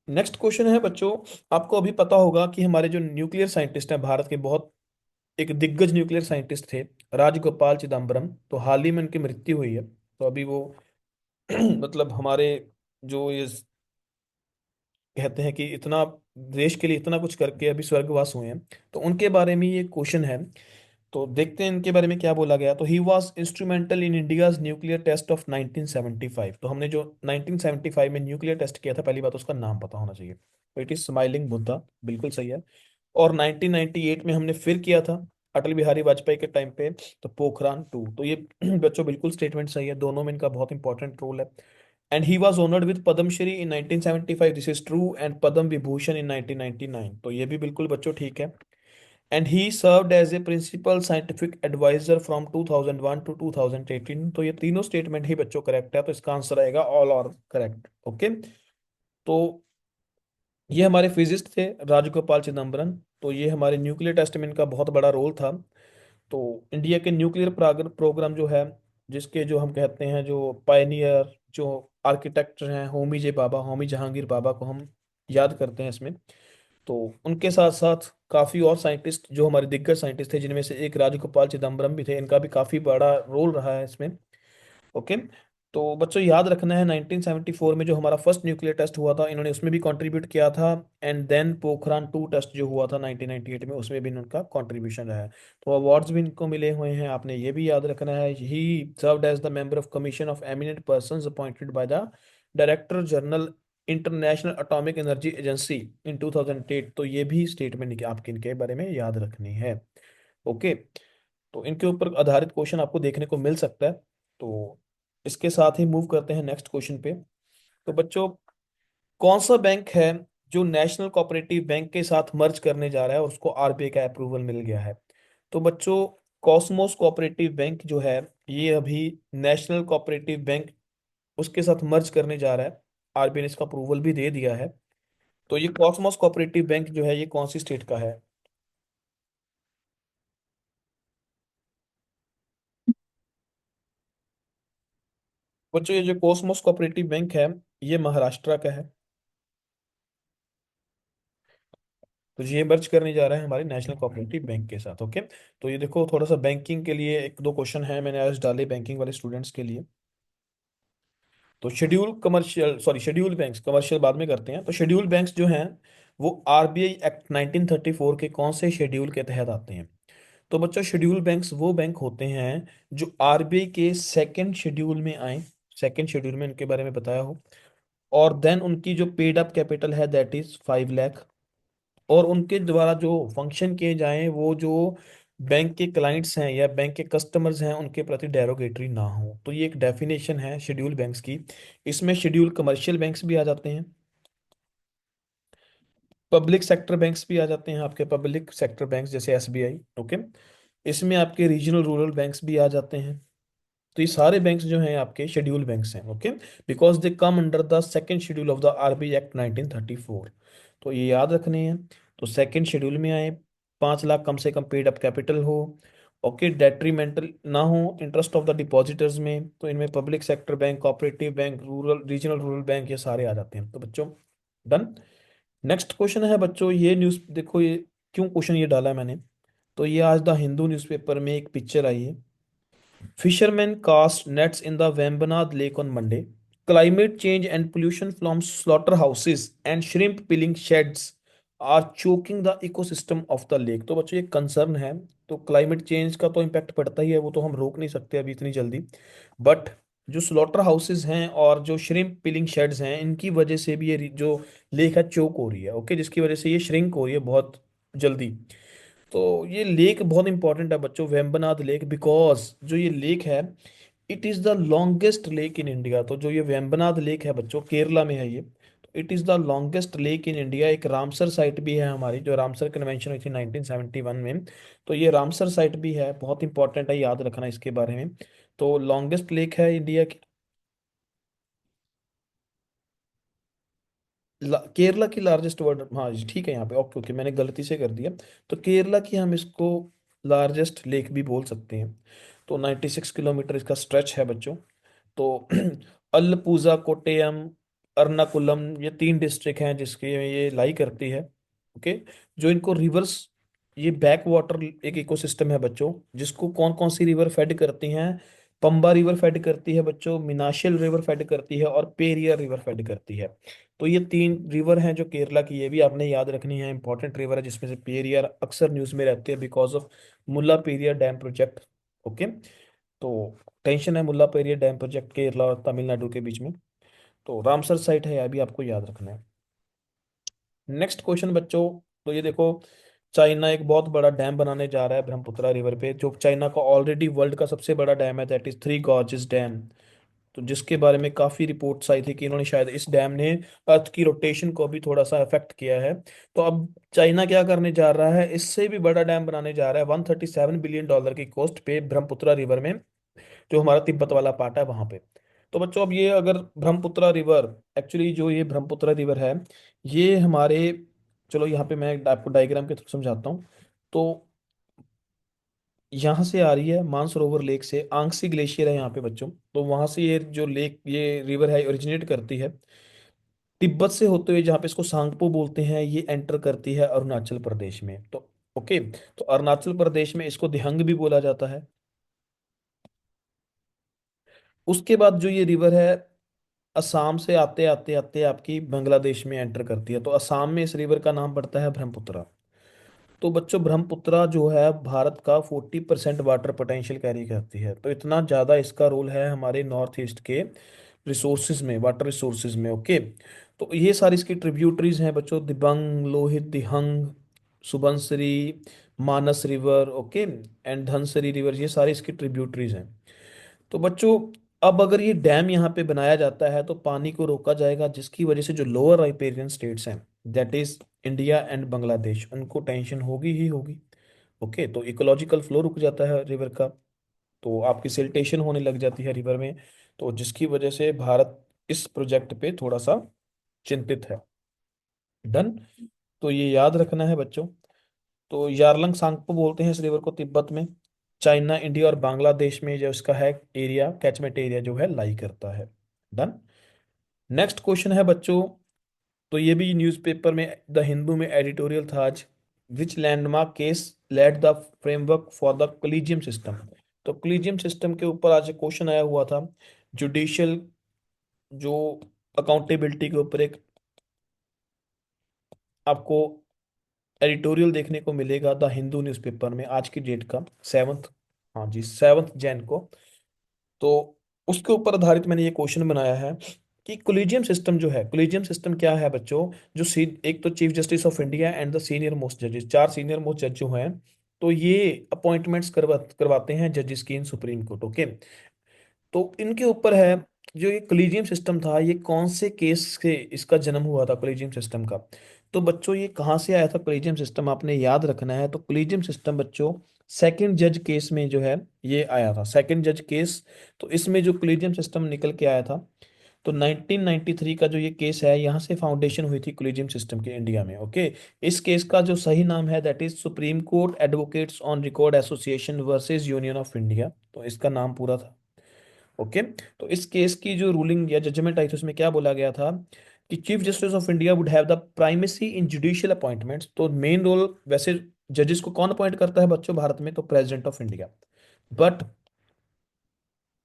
नेक्स्ट क्वेश्चन है बच्चों, आपको अभी पता होगा कि हमारे जो न्यूक्लियर साइंटिस्ट हैं भारत के, बहुत एक दिग्गज न्यूक्लियर साइंटिस्ट थे राजगोपाल चिदम्बरम, तो हाल ही में उनकी मृत्यु हुई है। तो अभी वो मतलब हमारे जो ये कहते हैं कि इतना देश के लिए इतना कुछ करके अभी स्वर्गवास हुए हैं, तो उनके बारे में ये क्वेश्चन है। तो देखते हैं इनके बारे में क्या बोला गया। तो he was instrumental in India's nuclear test of 1975। तो हमने जो 1975 में न्यूक्लियर टेस्ट किया था, पहली बात उसका नाम पता होना चाहिए। तो इट इज स्माइलिंग बुद्धा, बिल्कुल सही है। और 1998 में हमने फिर किया था अटल बिहारी वाजपेयी के टाइम पे, तो पोखरान टू। तो ये बच्चों बिल्कुल स्टेटमेंट सही है, दोनों में इनका बहुत इंपॉर्टेंट रोल है। And he was honoured with Padma Shri in 1975, this is true, and Padma Vibhushan in 1999। तो ये भी बिल्कुल बच्चों ठीक है। And he served as a principal scientific advisor from 2001 to 2018। तो ये तीनों स्टेटमेंट ही बच्चों करेक्ट है, तो इसका आंसर आएगा ऑल और करेक्ट। ओके। तो ये हमारे फिजिस्ट थे राजगोपाल चिदम्बरम। तो ये हमारे न्यूक्लियर टेस्ट में इनका बहुत बड़ा रोल था। तो इंडिया के न्यूक्लियर प्रोग्राम जो है, जिसके जो हम कहते हैं जो पायनियर जो आर्किटेक्ट हैं, होमी जहांगीर बाबा को हम याद करते हैं इसमें। तो उनके साथ साथ काफी और साइंटिस्ट जो हमारे दिग्गज साइंटिस्ट थे, जिनमें से एक राजगोपाल चिदम्बरम भी थे, इनका भी काफी बड़ा रोल रहा है इसमें। ओके। तो बच्चों याद रखना है 1974 में जो हमारा फर्स्ट न्यूक्लियर टेस्ट हुआ था, इन्होंने उसमें भी कंट्रीब्यूट किया था। And then Pokhran two test जो हुआ था 1998 में, उसमें भी इनका कंट्रीब्यूशन रहा है। तो अवार्ड्स भी इनको मिले हुए हैं, आपने ये भी याद रखना है। He served as the member of commission of eminent persons appointed by the director general International Atomic Energy Agency in 2008। तो ये भी स्टेटमेंट आपके इनके बारे में याद रखनी है। ओके। तो इनके ऊपर आधारित क्वेश्चन आपको देखने को मिल सकता है। तो इसके साथ ही मूव करते हैं नेक्स्ट क्वेश्चन पे। तो बच्चों कौन सा बैंक है जो नेशनल कोऑपरेटिव बैंक के साथ मर्ज करने जा रहा है और उसको आरबीआई का अप्रूवल मिल गया है। तो बच्चों कॉस्मोस कोऑपरेटिव बैंक जो है ये अभी नेशनल कोऑपरेटिव बैंक उसके साथ मर्ज करने जा रहा है। आरबीआई ने इसका अप्रूवल भी दे दिया है। तो ये कॉस्मोस कोऑपरेटिव बैंक जो है ये कौन सी स्टेट का है। बच्चों ये जो कॉस्मोस कोऑपरेटिव बैंक है ये महाराष्ट्र का है। तो ये मर्ज करने जा रहा है हमारे नेशनल कोऑपरेटिव बैंक के साथ। ओके, तो ये देखो थोड़ा सा बैंकिंग के लिए एक दो क्वेश्चन है मैंने आज डाले बैंकिंग वाले स्टूडेंट्स के लिए। तो schedule commercial sorry schedule banks, commercial बाद में करते हैं। तो शेड्यूल बैंक्स जो हैं वो आरबीआई एक्ट 1934 के कौन से शेड्यूल के तहत आते हैं? तो बच्चों शेड्यूल बैंक्स वो बैंक होते हैं जो आरबीआई के सेकंड शेड्यूल में आए, सेकंड शेड्यूल में इनके बारे में बताया हो, और देन उनकी जो पेड अप कैपिटल है दैट इज 5 लाख, और उनके द्वारा जो फंक्शन किए जाएं वो जो बैंक के क्लाइंट्स हैं या बैंक के कस्टमर्स हैं उनके प्रति डेरोगेटरी ना हो। तो ये एक डेफिनेशन है शेड्यूल बैंक्स की। इसमें शेड्यूल कमर्शियल बैंक्स भी आ जाते हैं, पब्लिक सेक्टर बैंक्स भी आ जाते हैं, आपके पब्लिक सेक्टर बैंक्स जैसे एसबीआई। ओके, इसमें आपके रीजनल रूरल बैंक्स भी आ जाते हैं। तो ये सारे बैंक्स जो हैं आपके शेड्यूल बैंक्स हैं। Okay, because they come under the second schedule of the RBI act 1934। तो ये याद रखने हैं। तो सेकंड शेड्यूल में आए, 5 लाख कम से कम पेड अप कैपिटल हो, ओके, डेट्रीमेंटल ना हो इंटरेस्ट ऑफ द डिपॉजिटर्स में। तो इनमें public sector bank, cooperative bank, rural regional rural bank ये सारे आ जाते हैं। तो बच्चों डन। नेक्स्ट क्वेश्चन है बच्चों, ये न्यूज़ देखो, ये क्यों क्वेश्चन ये डाला है मैंने। तो ये आज द हिंदू न्यूज़पेपर में एक पिक्चर आई है। Fishermen cast nets in the Vembanad Lake on Monday. Climate change and pollution from slaughterhouses and shrimp pilling sheds are choking the ecosystem of the lake। तो बच्चों ये कंसर्न है। तो क्लाइमेट चेंज का तो इम्पैक्ट पड़ता ही है, वो तो हम रोक नहीं सकते अभी इतनी जल्दी। बट जो स्लॉटर हाउसेज हैं और जो श्रिम्प पिलिंग शेड्स हैं इनकी वजह से भी ये जो लेक है चोक हो रही है। ओके, जिसकी वजह से ये श्रिंक हो रही है बहुत जल्दी। तो ये लेक बहुत इंपॉर्टेंट है बच्चों, वेम्बनाद लेक, बिकॉज जो ये लेक है it is the longest lake in India. तो जो ये वेम्बनाद लेक है बच्चों, केरला में है ये। तो it is the longest lake in India. एक रामसर साइट भी है हमारी, जो रामसर कन्वेंशन हुई थी 1971 में। तो ये रामसर साइट भी है, बहुत इंपॉर्टेंट है, याद रखना इसके बारे में। तो लॉन्गेस्ट लेक है इंडिया की। केरला की लार्जेस्ट वर्ड, हाँ जी ठीक है, यहाँ पे ओके ओके मैंने गलती से कर दिया। तो केरला की हम इसको लार्जेस्ट लेक भी बोल सकते हैं। तो 96 किलोमीटर इसका स्ट्रेच है बच्चों। तो अलपुजा, कोट्टयम, एर्नाकुलम, ये 3 डिस्ट्रिक्ट हैं जिसके ये लाई करती है। ओके, जो इनको रिवर्स, ये बैक वाटर एक इकोसिस्टम है बच्चों, जिसको कौन कौन सी रिवर फेड करती हैं? पंबा रिवर फेड करती है बच्चों, मीनाक्षी रिवर फेड करती है, और पेरियार रिवर फेड करती है। तो ये 3 रिवर हैं जो केरला की, ये भी आपने याद रखनी है, इंपॉर्टेंट रिवर है, जिसमें से पेरियार अक्सर न्यूज में रहती है because of Mulla Periyar dam project. Okay, तो टेंशन है मुल्ला पेरियार डैम प्रोजेक्ट केरला और तमिलनाडु के बीच में। तो रामसर साइट है, यह भी आपको याद रखना है। नेक्स्ट क्वेश्चन बच्चों, तो ये देखो, चाइना एक बहुत बड़ा डैम बनाने जा रहा है ब्रह्मपुत्रा रिवर पे, जो चाइना का ऑलरेडी वर्ल्ड का सबसे बड़ा डैम है, that is three gorges dam. तो जिसके बारे में काफी रिपोर्ट्स आई थी कि इन्होंने शायद इस डैम ने अर्थ की रोटेशन को भी थोड़ा सा अफेक्ट किया है। तो अब चाइना क्या करने जा रहा है, इससे भी बड़ा डैम बनाने जा रहा है $137 बिलियन की कॉस्ट पे ब्रह्मपुत्रा रिवर में, जो हमारा तिब्बत वाला पार्ट है वहां पे। तो बच्चों अब ये अगर ब्रह्मपुत्रा रिवर, एक्चुअली जो ये ब्रह्मपुत्रा रिवर है ये हमारे, चलो यहाँ पे मैं आपको डायग्राम के थ्रू समझाता हूँ। तो यहाँ से आ रही है मानसरोवर लेक से, आंगसी ग्लेशियर है यहाँ पे बच्चों। तो वहां से ये जो लेक, ये रिवर है, ओरिजिनेट करती है तिब्बत से होते हुए, जहाँ पे इसको सांगपो बोलते हैं, ये एंटर करती है अरुणाचल प्रदेश में। तो ओके, तो अरुणाचल प्रदेश में इसको दिहंग भी बोला जाता है। उसके बाद जो ये रिवर है असम से आते आते आते आपकी बांग्लादेश में एंटर करती है। तो असम में इस रिवर का नाम पड़ता है ब्रह्मपुत्रा। तो बच्चों ब्रह्मपुत्रा जो है भारत का 40% वाटर पोटेंशियल कैरी करती है। तो इतना ज़्यादा इसका रोल है हमारे नॉर्थ ईस्ट के रिसोर्सेज में, वाटर रिसोर्सेज में। ओके, तो ये सारी इसकी ट्रिब्यूटरीज हैं बच्चों, Dibang, Lohit, Dihang, Subansiri, Manas river, okay, and Dhansiri river, ये सारी इसकी ट्रिब्यूटरीज हैं। तो बच्चों अब अगर ये डैम यहाँ पे बनाया जाता है तो पानी को रोका जाएगा, जिसकी वजह से जो लोअर राइपेरियन स्टेट्स हैं that is India and Bangladesh, उनको टेंशन होगी ही होगी। ओके, तो इकोलॉजिकल फ्लो रुक जाता है रिवर का, तो आपकी सिल्टेशन होने लग जाती है रिवर में। तो जिसकी वजह से भारत इस प्रोजेक्ट पे थोड़ा सा चिंतित है। डन। तो ये याद रखना है बच्चों। तो यारलंग सांगपो बोलते हैं इस रिवर को तिब्बत में। चाइना, इंडिया और बांग्लादेश में जो इसका है एरिया, कैचमेंट एरिया जो है लाई करता है। डन। नेक्स्ट क्वेश्चन है बच्चों, तो ये भी न्यूज़पेपर में द हिंदू में एडिटोरियल था आज। Which landmark case led the framework for the collegium system. तो कोलिजियम सिस्टम के ऊपर आज एक क्वेश्चन आया हुआ था। जुडिशियल जो अकाउंटेबिलिटी के ऊपर एक आपको एडिटोरियल देखने को मिलेगा द हिंदू न्यूज़पेपर में आज की डेट का 7th, हाँ जी 7 जैन को। तो उसके ऊपर आधारित मैंने ये क्वेश्चन बनाया है कि कोलिजियम सिस्टम जो है, कोलिजियम सिस्टम क्या है बच्चों। जो एक तो chief justice of India and the senior most जजेस, चार सीनियर मोस्ट जज जो हैं, तो ये अपॉइंटमेंट्स करवाते हैं जजेस की इन सुप्रीम कोर्ट। ओके, तो इनके ऊपर है जो ये कॉलेजियम सिस्टम था, ये कौन से केस से इसका जन्म हुआ था कॉलेजियम सिस्टम का। तो बच्चों ये कहाँ से आया था कॉलेजियम सिस्टम, आपने याद रखना है। तो कॉलेजियम सिस्टम बच्चों सेकंड जज केस में जो है ये आया था, सेकंड जज केस। तो इसमें जो कॉलेजियम सिस्टम निकल के आया था, तो 1993 का जो ये केस है, यहाँ से फाउंडेशन हुई थी कॉलेजियम सिस्टम के इंडिया में। ओके, इस केस का जो सही नाम है that is supreme court advocates on record association versus union of India, तो इसका नाम पूरा था। ओके, तो इस केस की जो रूलिंग या जजमेंट आई थी उसमें क्या बोला गया था कि chief justice of India would have the primacy in judicial appointments. तो मेन रोल वैसे जजेस को कौन अपॉइंट करता है बच्चों भारत में, तो प्रेसिडेंट ऑफ इंडिया। बट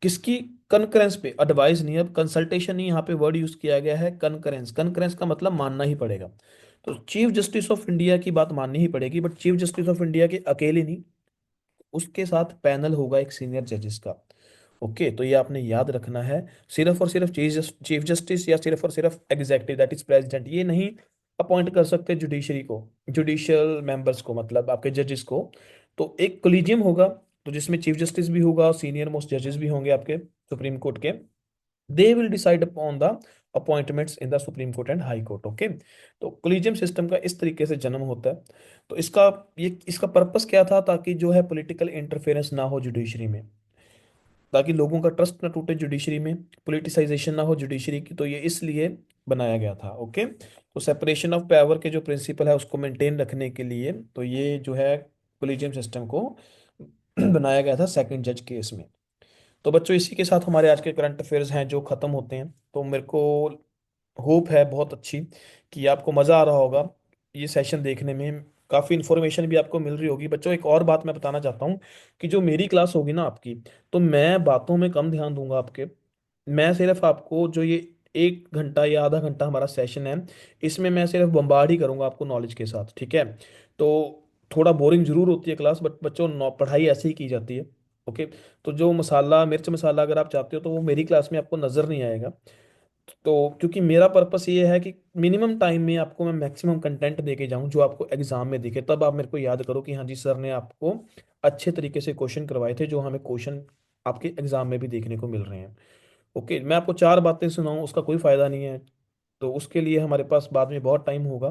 किसकी कंकरेंस पे, एडवाइस नहीं, अब कंसल्टेशन नहीं, यहाँ पे वर्ड यूज किया गया है कंकरेंस। कंकरेंस का मतलब मानना ही पड़ेगा। तो चीफ जस्टिस ऑफ इंडिया की बात माननी ही पड़ेगी, but chief justice of India के अकेले नहीं, उसके साथ पैनल होगा एक सीनियर जजेस का। ओके, तो ये आपने याद रखना है। सिर्फ और सिर्फ चीफ जस्टिस या सिर्फ और सिर्फ एग्जेक्टिव दैट इज प्रेसिडेंट ये नहीं अपॉइंट कर सकते जुडिशरी को, जुडिशियल मेंबर्स को, मतलब आपके जजेस को। तो एक कोलिजियम होगा, तो जिसमें चीफ जस्टिस भी होगा और सीनियर मोस्ट जजेस भी होंगे आपके सुप्रीम कोर्ट के। They will decide upon the appointments in the supreme court and high court. Okay, तो कोलिजियम सिस्टम का इस तरीके से जन्म होता है। तो इसका पर्पस क्या था, ताकि जो है पॉलिटिकल इंटरफेरेंस ना हो जुडिशरी में, ताकि लोगों का ट्रस्ट ना टूटे जुडिशरी में, पॉलिटिसाइजेशन ना हो जुडिशरी की, तो ये इसलिए बनाया गया था। ओके, तो सेपरेशन ऑफ पावर के जो प्रिंसिपल है उसको मेंटेन रखने के लिए तो ये जो है कोलिजियम सिस्टम को बनाया गया था सेकंड जज केस में। तो बच्चों इसी के साथ हमारे आज के करंट अफेयर्स हैं जो खत्म होते हैं। तो मेरे को होप है बहुत अच्छी कि आपको मज़ा आ रहा होगा ये सेशन देखने में, काफ़ी इन्फॉर्मेशन भी आपको मिल रही होगी। बच्चों एक और बात मैं बताना चाहता हूँ कि जो मेरी क्लास होगी ना आपकी, तो मैं बातों में कम ध्यान दूंगा आपके। मैं सिर्फ आपको जो ये 1 घंटा या आधा घंटा हमारा सेशन है, इसमें मैं सिर्फ बम्बार्ड ही करूंगा आपको नॉलेज के साथ, ठीक है। तो थोड़ा बोरिंग जरूर होती है क्लास, बट बच्चों पढ़ाई ऐसे ही की जाती है। ओके, तो जो मसाला, मिर्च मसाला अगर आप चाहते हो तो वो मेरी क्लास में आपको नज़र नहीं आएगा। तो क्योंकि मेरा पर्पस ये है कि मिनिमम टाइम में आपको मैं मैक्सिमम कंटेंट दे के जाऊं जो आपको एग्जाम में दिखे, तब आप मेरे को याद करो कि हाँ जी सर ने आपको अच्छे तरीके से क्वेश्चन करवाए थे, जो हमें क्वेश्चन आपके एग्जाम में भी देखने को मिल रहे हैं। ओके, मैं आपको चार बातें सुनाऊं उसका कोई फायदा नहीं है। तो उसके लिए हमारे पास बाद में बहुत टाइम होगा।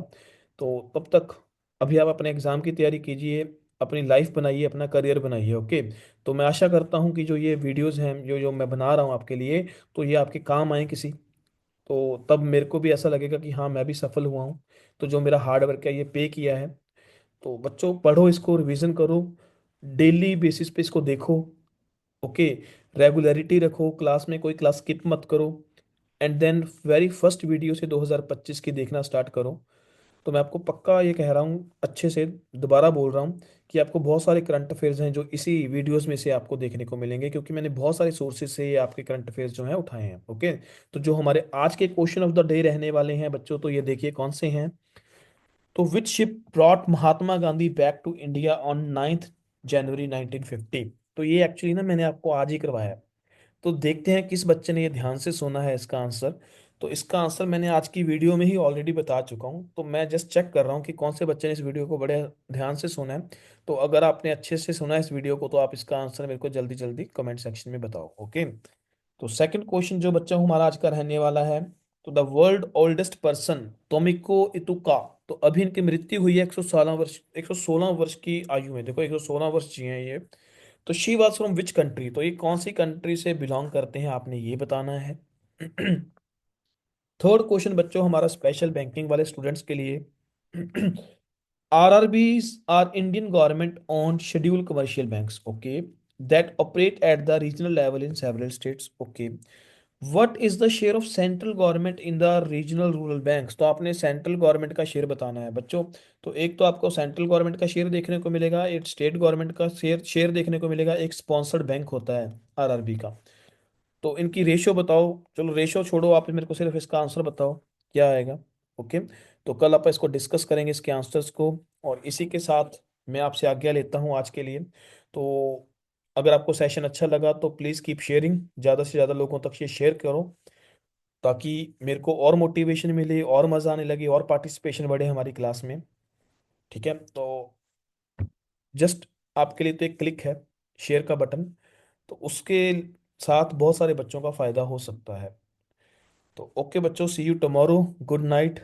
तो तब तक अभी आप अपने एग्जाम की तैयारी कीजिए, अपनी लाइफ बनाइए, अपना करियर बनाइए। ओके, तो मैं आशा करता हूँ कि जो ये वीडियोस हैं जो जो मैं बना रहा हूँ आपके लिए, तो ये आपके काम आए किसी, तो तब मेरे को भी ऐसा लगेगा कि हाँ मैं भी सफल हुआ हूँ। तो जो मेरा हार्ड वर्क है ये पे किया है। तो बच्चों पढ़ो, इसको रिवीजन करो, डेली बेसिस पे इसको देखो। ओके, रेगुलरिटी रखो, क्लास में कोई क्लास स्किप मत करो। And then very first video से 2025 की देखना स्टार्ट करो। तो मैं आपको पक्का ये कह रहा हूँ, अच्छे से दोबारा बोल रहा हूँ कि आपको बहुत सारे करंट अफेयर्स हैं जो इसी वीडियोस में से आपको देखने को मिलेंगे, क्योंकि मैंने बहुत सारे सोर्सेज से ये आपके करंट अफेयर्स जो हैं उठाए हैं। ओके, तो जो हमारे आज के क्वेश्चन ऑफ द डे रहने वाले हैं बच्चों, तो ये देखिए कौन से हैं। तो which ship brought Mahatma Gandhi back to India on 9 January 1950। तो ये एक्चुअली ना मैंने आपको आज ही करवाया है। तो देखते हैं किस बच्चे ने ये ध्यान से सुना है इसका आंसर। तो इसका आंसर मैंने आज की वीडियो में ही ऑलरेडी बता चुका हूँ, तो मैं जस्ट चेक कर रहा हूँ कि कौन से बच्चे ने इस वीडियो को बड़े ध्यान से सुना है। तो अगर आपने अच्छे से सुना है इस वीडियो को, तो आप इसका आंसर मेरे को जल्दी जल्दी कमेंट सेक्शन में बताओ। ओके, तो सेकंड क्वेश्चन जो बच्चा हमारा आज का रहने वाला है, तो द वर्ल्ड ओल्डेस्ट पर्सन तोमिको इतुका, तो अभी इनकी मृत्यु हुई है 116 वर्ष, 116 वर्ष की आयु में। देखो 116 वर्ष जिए हैं ये। तो she was from which country, तो ये कौन सी कंट्री से बिलोंग करते हैं आपने ये बताना है। थर्ड क्वेश्चन बच्चों हमारा स्पेशल बैंकिंग वाले स्टूडेंट्स के लिए। RRBs are Indian government own schedule commercial banks, okay, that operate at the regional level in several states. Okay, what is the share of central government in the regional rural banks? तो आपने central government का share बताना है बच्चों। तो एक तो आपको सेंट्रल गवर्नमेंट का शेयर देखने को मिलेगा, एक स्टेट गवर्नमेंट का शेयर शेयर देखने को मिलेगा, एक स्पॉन्सर्ड बैंक होता है आरआरबी का। तो इनकी रेशियो बताओ। चलो रेशियो छोड़ो, आप मेरे को सिर्फ इसका आंसर बताओ क्या आएगा। ओके। तो कल आप इसको डिस्कस करेंगे इसके आंसर्स को। और इसी के साथ मैं आपसे आज्ञा लेता हूँ आज के लिए। तो अगर आपको सेशन अच्छा लगा तो प्लीज़ कीप शेयरिंग, ज़्यादा से ज़्यादा लोगों तक ये शेयर करो, ताकि मेरे को और मोटिवेशन मिले और मज़ा आने लगे और पार्टिसिपेशन बढ़े हमारी क्लास में। ठीक है। तो जस्ट आपके लिए तो एक क्लिक है शेयर का बटन, तो उसके साथ बहुत सारे बच्चों का फायदा हो सकता है। तो ओके बच्चों, सी यू टुमारो, गुड नाइट।